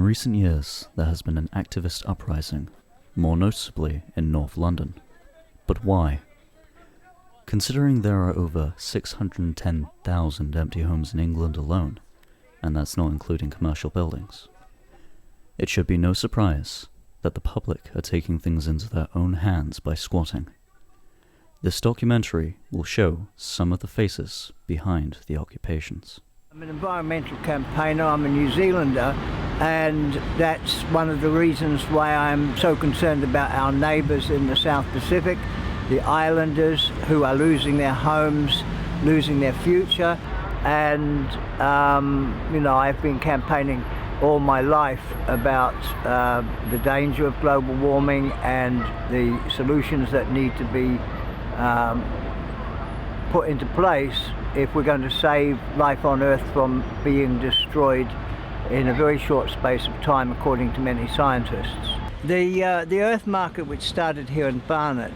recent years, there has been an activist uprising, more noticeably in North London. But why? Considering there are over 610,000 empty homes in England alone, and that's not including commercial buildings, it should be no surprise that the public are taking things into their own hands by squatting. This documentary will show some of the faces behind the occupations. I'm an environmental campaigner, I'm a New Zealander, and that's one of the reasons why I'm so concerned about our neighbours in the South Pacific, the islanders who are losing their homes, losing their future. And I've been campaigning all my life about the danger of global warming and the solutions that need to be put into place if we're going to save life on Earth from being destroyed in a very short space of time, according to many scientists. The Earth Market, which started here in Barnet,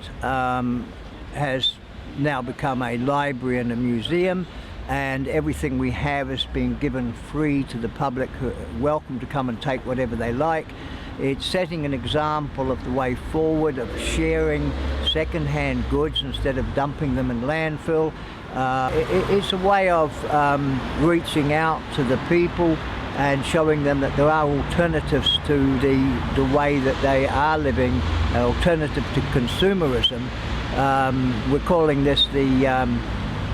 has now become a library and a museum, and everything we have has been given free to the public, who are welcome to come and take whatever they like. It's setting an example of the way forward, of sharing second-hand goods instead of dumping them in landfill. It's a way of reaching out to the people and showing them that there are alternatives to the way that they are living, an alternative to consumerism. We're calling this the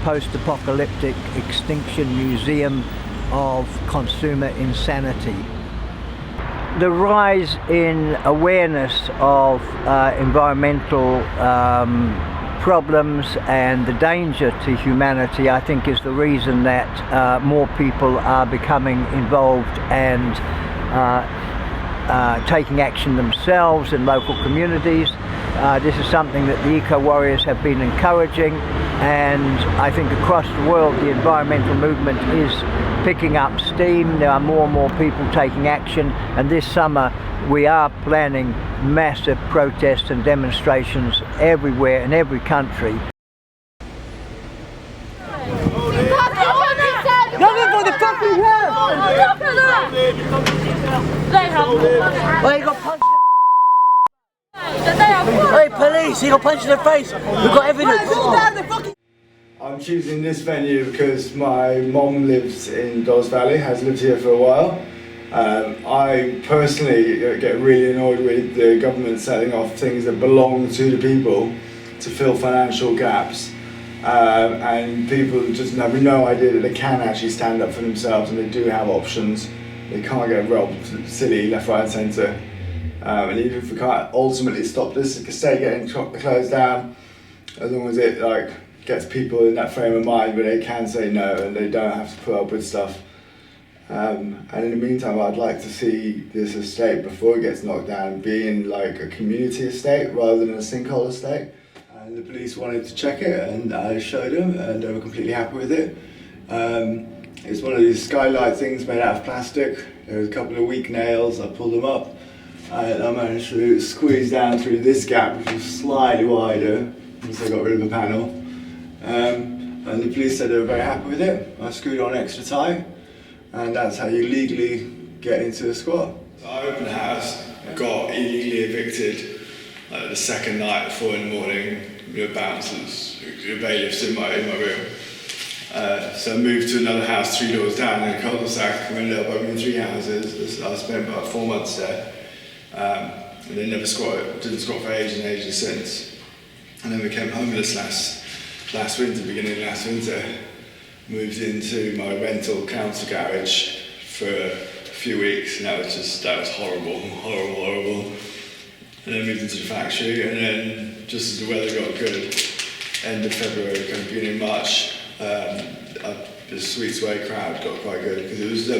Post-Apocalyptic Extinction Museum of Consumer Insanity. The rise in awareness of environmental problems and the danger to humanity, I think, is the reason that more people are becoming involved and taking action themselves in local communities. This is something that the eco-warriors have been encouraging, and I think across the world the environmental movement is picking up steam. There are more and more people taking action, and this summer we are planning massive protests and demonstrations everywhere in every country. Hey police, he got punched in the face. We've got evidence. I'm choosing this venue because my mom lives in Dawes Valley, has lived here for a while. I personally get really annoyed with the government selling off things that belong to the people to fill financial gaps. And people just have no idea that they can actually stand up for themselves, and they do have options. They can't get robbed silly left, right and centre. And even if we can't ultimately stop this, it can stay getting closed down, as long as it gets people in that frame of mind where they can say no and they don't have to put up with stuff. And in the meantime, I'd like to see this estate, before it gets knocked down, being like a community estate rather than a sinkhole estate. And the police wanted to check it, and I showed them, and they were completely happy with it. It's one of these skylight things made out of plastic. There was a couple of weak nails, I pulled them up. I managed to squeeze down through this gap, which was slightly wider, once I got rid of the panel. And the police said they were very happy with it. I screwed on extra tight, and that's how you legally get into a squat. I opened the house, got illegally evicted the second night at 4 in the morning. Bouncers, bailiffs in my room. So I moved to another house 3 doors down in a cul-de-sac. We ended up opening 3 houses. I spent about 4 months there. And they never didn't squat for ages and ages since. And then we came homeless last winter, beginning of last winter. Moved into my rental council garage for a few weeks, and that was horrible. And then moved into the factory, and then just as the weather got good, end of February, kind of beginning of March, the Sweet Sway crowd got quite good, because it was the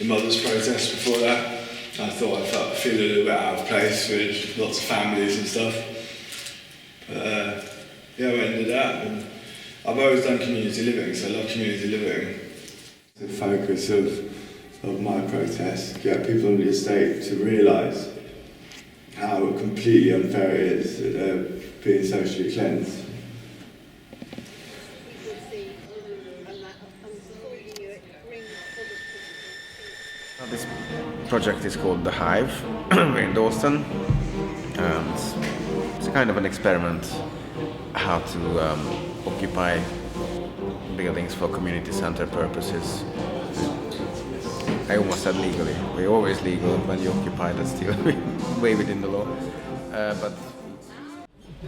mothers protest before that. I thought I feel a little bit out of place with lots of families and stuff. But yeah, I went into that, and I've always done community living, so I love community living. The focus of my protest, get people on the estate to realise how completely unfair it is that they're being socially cleansed. This project is called The Hive in Dalston, and it's kind of an experiment how to occupy buildings for community center purposes. I almost said legally. We're always legal when you occupy, that's still way within the law. But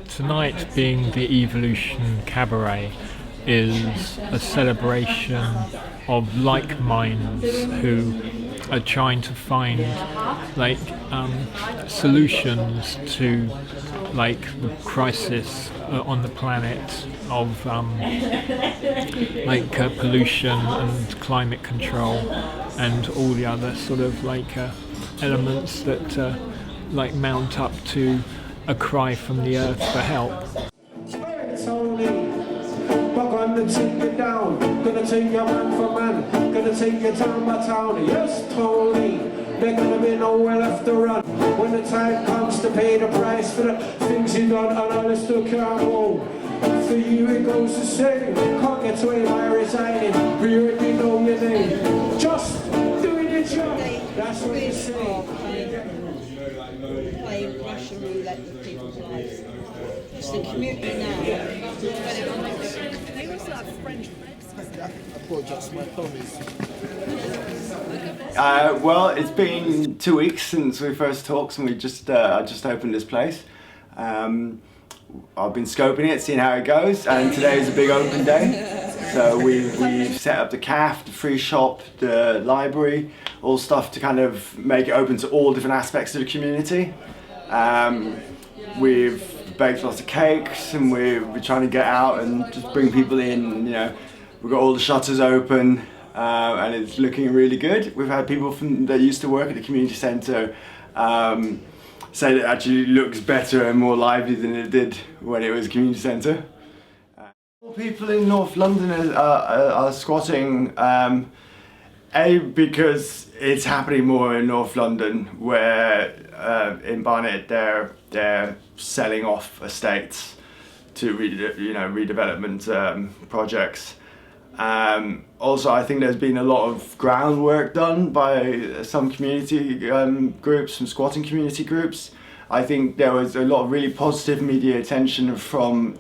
tonight, being the Evolution Cabaret, is a celebration of like minds who are trying to find solutions to the crisis on the planet of pollution and climate control and all the other sort of elements that mount up to a cry from the earth for help. Gonna take you down, gonna take your man for man, gonna take you town by town. Yes, Tony, there's gonna be nowhere left to run when the time comes to pay the price for the things you done, and I still can't go. For you it goes the same, can't get away by resigning, we already know your name. Just doing your job, that's what you say. Playing Russian roulette with people's lives. It's the community now. Well, it's been 2 weeks since we first talked, and I just opened this place. I've been scoping it, seeing how it goes, and today is a big open day. So we've set up the cafe, the free shop, the library, all stuff to kind of make it open to all different aspects of the community. We've baked lots of cakes, and we're trying to get out and just bring people in. We've got all the shutters open, and it's looking really good. We've had people that used to work at the community centre say that it actually looks better and more lively than it did when it was a community centre. People in North London are squatting, because it's happening more in North London, where in Barnet they're selling off estates to redevelopment projects. Also, I think there's been a lot of groundwork done by some community groups, some squatting community groups. I think there was a lot of really positive media attention from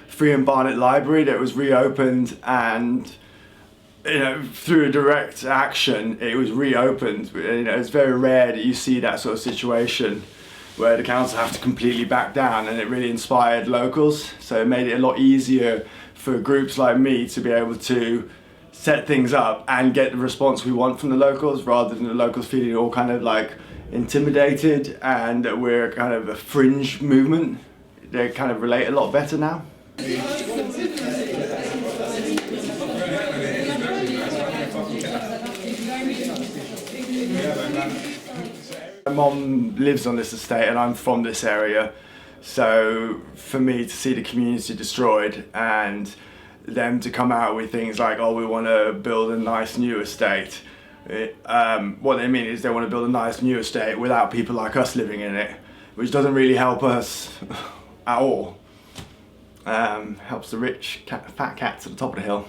Free and Barnet Library that was reopened, and through a direct action it was reopened. It's very rare that you see that sort of situation where the council have to completely back down, and it really inspired locals, so it made it a lot easier for groups like me to be able to set things up and get the response we want from the locals, rather than the locals feeling all kind of intimidated and that we're kind of a fringe movement. They kind of relate a lot better now. My mum lives on this estate and I'm from this area, so for me to see the community destroyed and them to come out with things like, oh, we want to build a nice new estate, what they mean is they want to build a nice new estate without people like us living in it, which doesn't really help us at all. Helps the rich fat cats at the top of the hill.